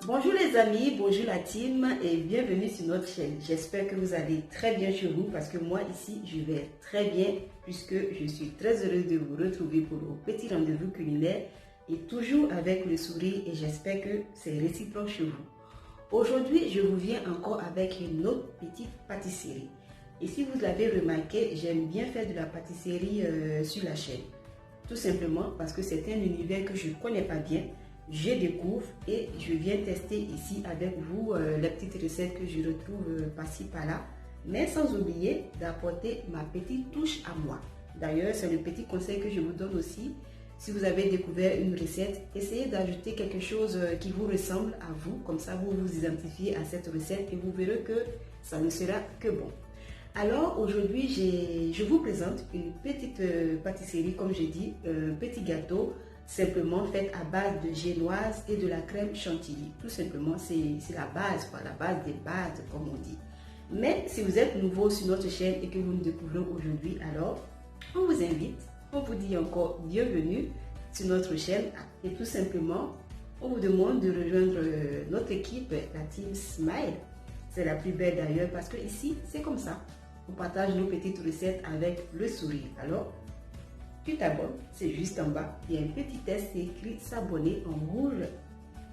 Bonjour les amis, bonjour la team et bienvenue sur notre chaîne. J'espère que vous allez très bien chez vous parce que moi ici je vais très bien puisque je suis très heureuse de vous retrouver pour vos petits rendez-vous culinaires et toujours avec le sourire et j'espère que c'est réciproque chez vous. Aujourd'hui je vous viens encore avec une autre petite pâtisserie. Et si vous l'avez remarqué, j'aime bien faire de la pâtisserie sur la chaîne. Tout simplement parce que c'est un univers que je ne connais pas bien. Je découvre et je viens tester ici avec vous les petites recettes que je retrouve par-ci par-là, mais sans oublier d'apporter ma petite touche à moi. D'ailleurs, c'est le petit conseil que je vous donne aussi. Si vous avez découvert une recette, essayez d'ajouter quelque chose qui vous ressemble à vous, comme ça vous vous identifiez à cette recette et vous verrez que ça ne sera que bon. Alors aujourd'hui, je vous présente une petite pâtisserie, comme j'ai dit, un petit gâteau simplement fait à base de génoise et de la crème chantilly. Tout simplement, c'est la base, quoi, la base des bases, comme on dit. Mais si vous êtes nouveau sur notre chaîne et que vous nous découvrez aujourd'hui, alors on vous invite, on vous dit encore bienvenue sur notre chaîne et tout simplement, on vous demande de rejoindre notre équipe, la Team Smile. C'est la plus belle d'ailleurs parce que ici, c'est comme ça. On partage nos petites recettes avec le sourire. Alors, tu t'abonnes, c'est juste en bas. Il y a un petit test, c'est écrit s'abonner en rouge.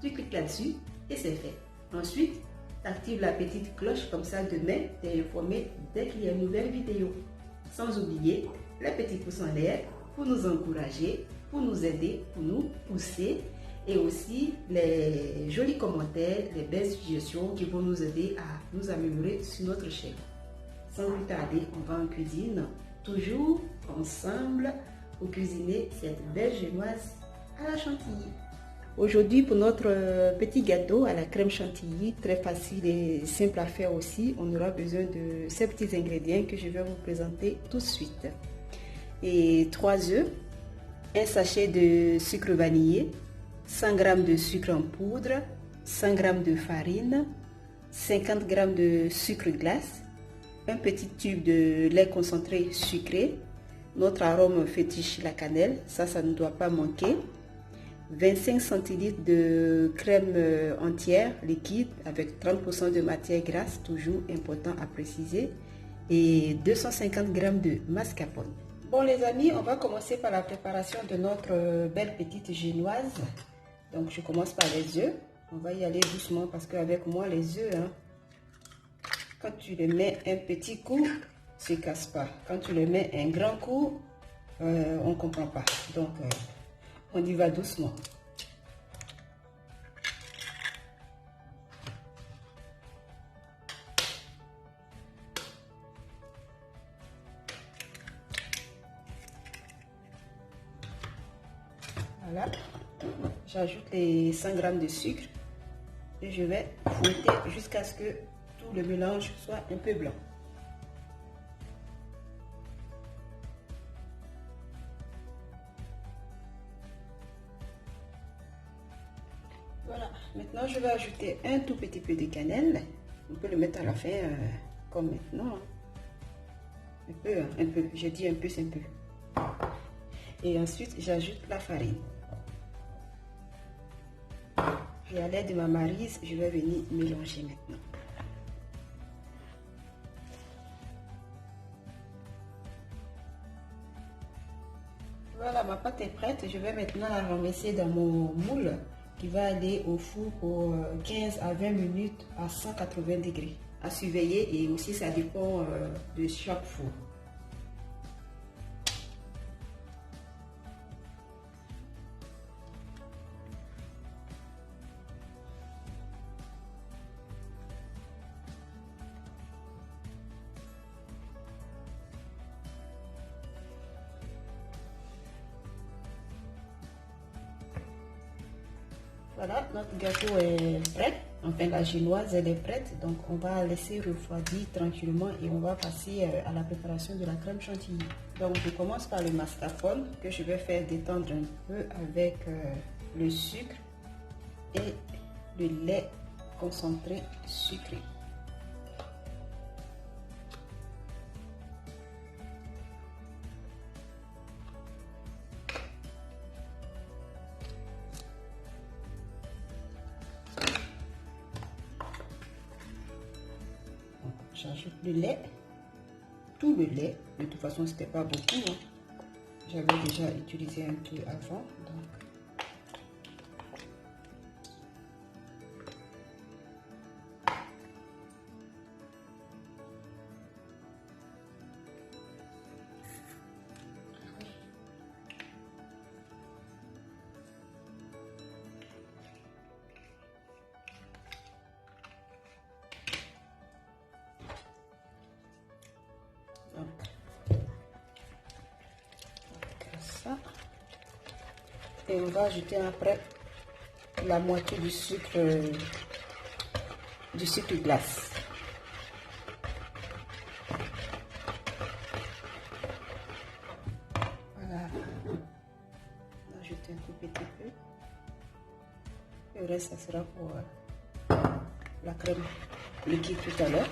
Tu cliques là-dessus et c'est fait. Ensuite, tu actives la petite cloche comme ça demain, tu es informé dès qu'il y a une nouvelle vidéo. Sans oublier les petits pouces en l'air pour nous encourager, pour nous aider, pour nous pousser et aussi les jolis commentaires, les belles suggestions qui vont nous aider à nous améliorer sur notre chaîne. Sans plus tarder, on va en cuisine, toujours ensemble pour cuisiner cette belle génoise à la chantilly. Aujourd'hui, pour notre petit gâteau à la crème chantilly, très facile et simple à faire aussi, on aura besoin de ces petits ingrédients que je vais vous présenter tout de suite. Et 3 œufs, un sachet de sucre vanillé, 100 g de sucre en poudre, 100 g de farine, 50 g de sucre glace, un petit tube de lait concentré sucré, notre arôme fétiche, la cannelle, ça ne doit pas manquer, 25 centilitres de crème entière liquide avec 30% de matière grasse, toujours important à préciser, et 250 g de mascarpone. Bon les amis, on va commencer par la préparation de notre belle petite génoise. Donc je commence par les œufs, on va y aller doucement parce qu'avec moi les œufs, quand tu les mets un petit coup, se casse pas. Quand tu le mets un grand coup, on ne comprend pas. Donc, on y va doucement. Voilà. J'ajoute les 100 g de sucre et je vais fouetter jusqu'à ce que tout le mélange soit un peu blanc. Voilà, maintenant je vais ajouter un tout petit peu de cannelle. On peut le mettre à la fin comme maintenant. Un peu, je dis un peu, c'est un peu. Et ensuite j'ajoute la farine. Et à l'aide de ma maryse, je vais venir mélanger maintenant. Voilà, ma pâte est prête. Je vais maintenant la renverser dans mon moule qui va aller au four pour 15 à 20 minutes à 180 degrés. À surveiller et aussi ça dépend de chaque four. Voilà, notre gâteau est prêt. Enfin, la génoise, elle est prête. Donc, on va laisser refroidir tranquillement et on va passer à la préparation de la crème chantilly. Donc, je commence par le mascarpone que je vais faire détendre un peu avec le sucre et le lait concentré sucré. le lait, tout le lait. De toute façon, c'était pas beaucoup, hein. J'avais déjà utilisé un peu avant, donc. Ça. Et on va ajouter après la moitié du sucre glace. Voilà. On va ajouter un tout petit peu. Et le reste, ça sera pour la crème liquide tout à l'heure.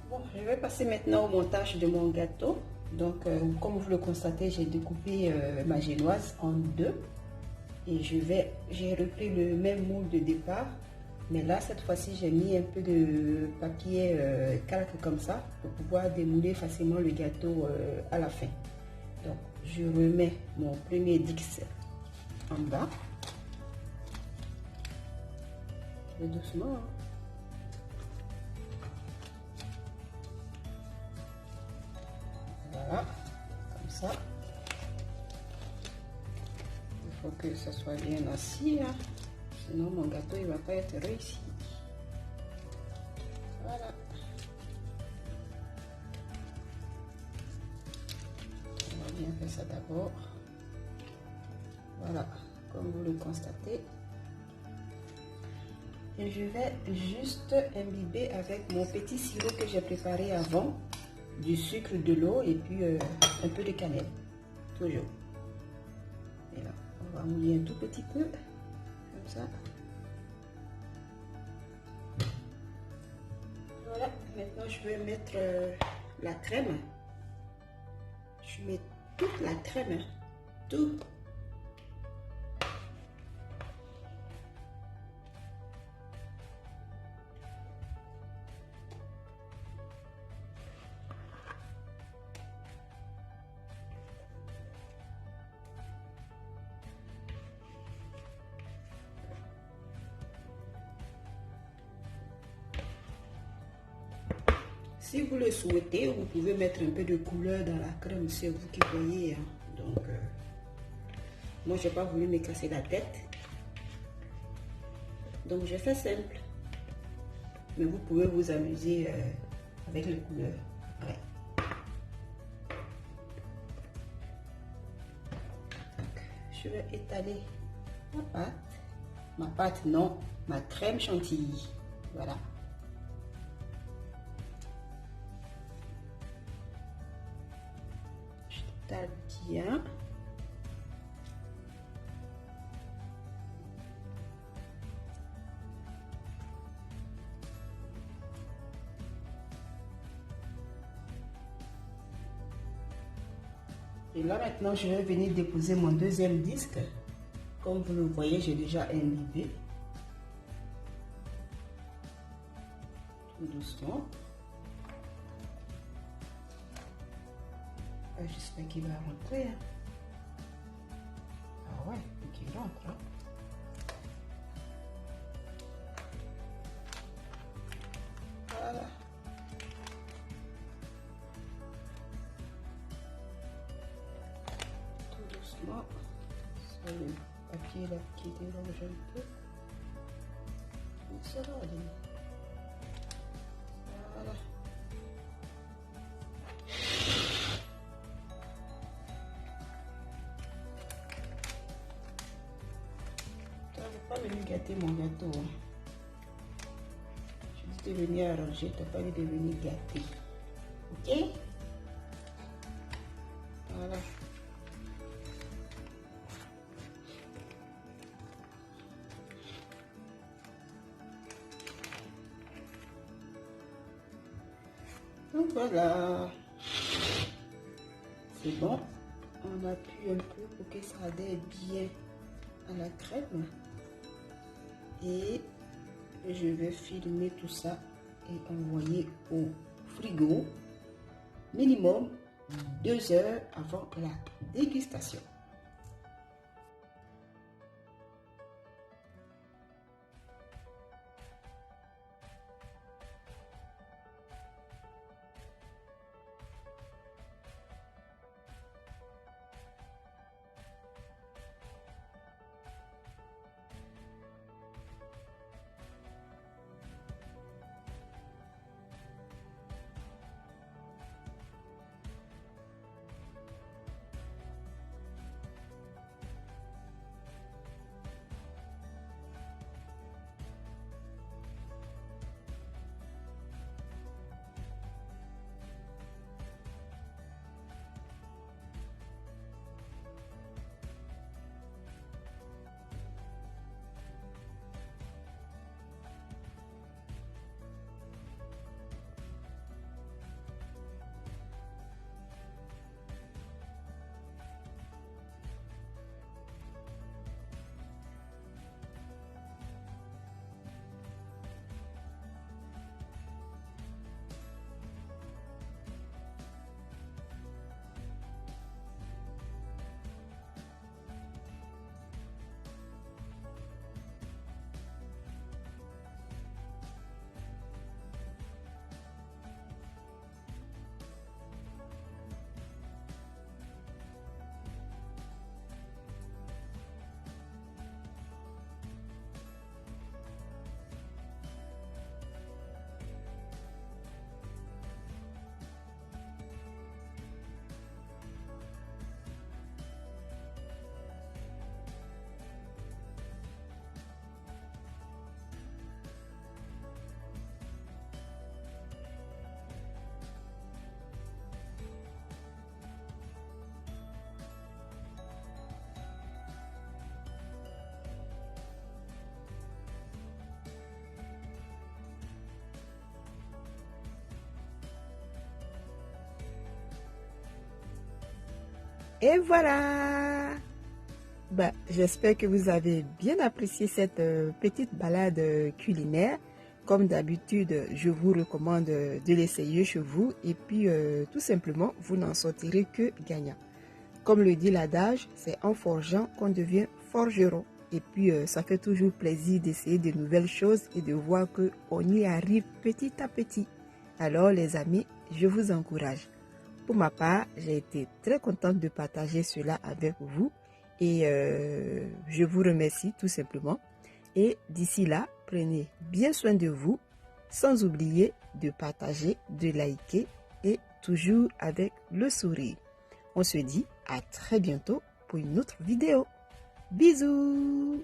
Bon, je vais passer maintenant au montage de mon gâteau. Donc, comme vous le constatez, j'ai découpé ma génoise en deux. Et j'ai repris le même moule de départ. Mais là, cette fois-ci, j'ai mis un peu de papier calque comme ça pour pouvoir démouler facilement le gâteau à la fin. Donc, je remets mon premier Dix en bas. Et doucement, hein. Voilà, comme ça. Il faut que ça soit bien assis, hein. Sinon mon gâteau il va pas être réussi. Voilà. On va bien faire ça d'abord. Voilà, comme vous le constatez. Et je vais juste imbiber avec mon petit sirop que j'ai préparé avant, du sucre, de l'eau et puis un peu de cannelle, toujours. Et là, on va mouiller un tout petit peu, comme ça. Voilà, maintenant je vais mettre la crème. Je mets toute la crème, hein, tout. Si vous le souhaitez, vous pouvez mettre un peu de couleur dans la crème, c'est vous qui voyez, hein. Donc, moi, j'ai pas voulu me casser la tête. Donc, j'ai fait simple. Mais vous pouvez vous amuser avec les couleurs. Ouais. Donc, je vais étaler ma pâte. Ma pâte, non, ma crème chantilly. Voilà. Bien. Et là maintenant, je vais venir déposer mon deuxième disque. Comme vous le voyez, j'ai déjà imbibé. Tout doucement. J'espère qu'il va rentrer. Hein. Ah ouais, il rentre. Hein. Voilà. vérifier là qui dérange un peu. Ça va aller. Voilà. Tu n'as pas venu gâter mon gâteau. Hein. Je dis de venir arranger, tu n'as pas vu de venir gâter. Ok? Voilà. Donc voilà, c'est bon. On appuie un peu pour que ça adhère bien à la crème. Et je vais filmer tout ça et envoyer au frigo minimum 2 heures avant la dégustation. Et voilà! Bah, j'espère que vous avez bien apprécié cette petite balade culinaire. Comme d'habitude, je vous recommande de l'essayer chez vous et puis tout simplement, vous n'en sortirez que gagnant. Comme le dit l'adage, c'est en forgeant qu'on devient forgeron. Et puis, ça fait toujours plaisir d'essayer de nouvelles choses et de voir qu'on y arrive petit à petit. Alors les amis, je vous encourage. Pour ma part, j'ai été très contente de partager cela avec vous et je vous remercie tout simplement. Et d'ici là, prenez bien soin de vous, sans oublier de partager, de liker et toujours avec le sourire. On se dit à très bientôt pour une autre vidéo. Bisous!